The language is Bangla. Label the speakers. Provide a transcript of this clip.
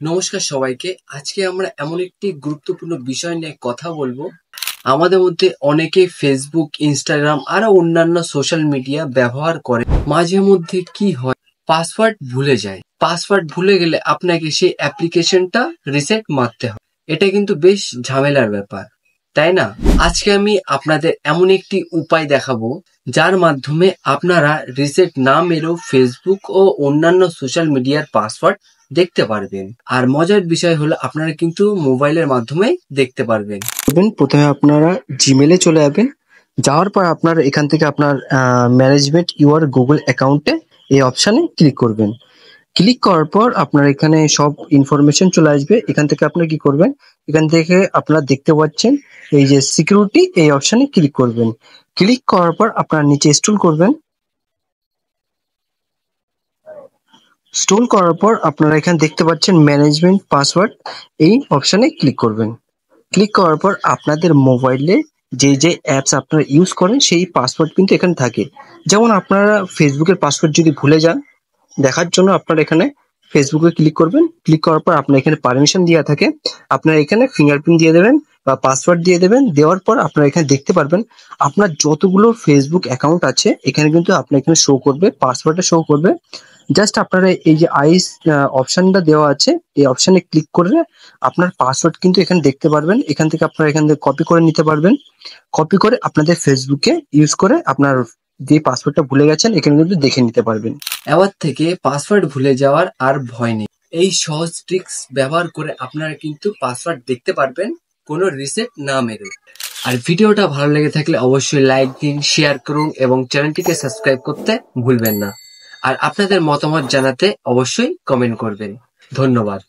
Speaker 1: নমস্কার সবাইকে। আজকে আমরা এমন একটি গুরুত্বপূর্ণ বিষয় নিয়ে কথা বলবো। আমাদের মধ্যে অনেকে ফেসবুক, ইনস্টাগ্রাম আরো অন্যান্য সোশ্যাল মিডিয়া ব্যবহার করে। মাঝে মধ্যে কি হয়, পাসওয়ার্ড ভুলে যায়। পাসওয়ার্ড ভুলে গেলে আপনাকে সেই অ্যাপ্লিকেশনটা রিসেট মারতে হয়। এটা কিন্তু বেশ ঝামেলার ব্যাপার, তাই না? আজকে আমি আপনাদের এমন একটি উপায় দেখাবো যার মাধ্যমে আপনারা রিসেট না মেরেও ফেসবুক ও অন্যান্য সোশ্যাল মিডিয়ার পাসওয়ার্ড দেখতে পারবেন। আর মজার বিষয় হলো আপনারা কিন্তু মোবাইলের মাধ্যমে দেখতে পারবেন।
Speaker 2: প্রথমে আপনারা জিমেলে চলে যাবেন। যাওয়ার পর আপনারা এখান থেকে আপনার ম্যানেজমেন্ট ইউর গুগল অ্যাকাউন্টে এই অপশানে ক্লিক করবেন। ক্লিক করার পর আপনার এখানে সব ইনফরমেশন চলে আসবে। এখান থেকে আপনারা কি করবেন, এখান থেকে আপনারা দেখতে পাচ্ছেন এই যে সিকিউরিটি, এই অপশানে ক্লিক করবেন। ক্লিক করার পর আপনারা নিচে স্ক্রল করবেন। স্ক্রল করার পর আপনারা এখানে দেখতে পাচ্ছেন ম্যানেজমেন্ট পাসওয়ার্ড, এই অপশানে ক্লিক করবেন। ক্লিক করার পর আপনাদের মোবাইলে যে অ্যাপস আপনারা ইউজ করেন সেই পাসওয়ার্ড কিন্তু এখানে থাকে। যেমন আপনারা ফেসবুকের পাসওয়ার্ড যদি ভুলে যান, দেখার জন্য আপনারা এখানে ফেসবুকে ক্লিক করবেন। ক্লিক করার পর আপনার এখানে পারমিশন দেওয়া থাকে, আপনারা এখানে ফিঙ্গারপ্রিন্ট দিয়ে দেবেন বা পাসওয়ার্ড দিয়ে দেবেন। দেওয়ার পর আপনারা এখানে দেখতে পারবেন আপনার যতগুলো ফেসবুক অ্যাকাউন্ট আছে এখানে কিন্তু আপনার এখানে শো করবে, পাসওয়ার্ডটা শো করবে। জাস্ট আপনারা এই যে আইস অপশনটা দেওয়া আছে, এই অপশনে ক্লিক করে আপনার পাসওয়ার্ড কিন্তু এখানে দেখতে পারবেন। এখান থেকে আপনারা এখান থেকে কপি করে নিতে পারবেন। কপি করে আপনাদের ফেসবুকে ইউজ করে আপনার যে পাসওয়ার্ডটা ভুলে গেছেন এখানে কিন্তু দেখে নিতে পারবেন।
Speaker 1: এবার থেকে পাসওয়ার্ড ভুলে যাওয়ার আর ভয় নেই। এই সহজ ট্রিক্স ব্যবহার করে আপনারা কিন্তু পাসওয়ার্ড দেখতে পারবেন কোনো রিসেট না মেরে। আর ভিডিওটা ভালো লেগে থাকলে অবশ্যই লাইক দিন, শেয়ার করুন এবং চ্যানেলটিকে সাবস্ক্রাইব করতে ভুলবেন না। আর আপনাদের মতামত জানাতে অবশ্যই কমেন্ট করবেন। ধন্যবাদ।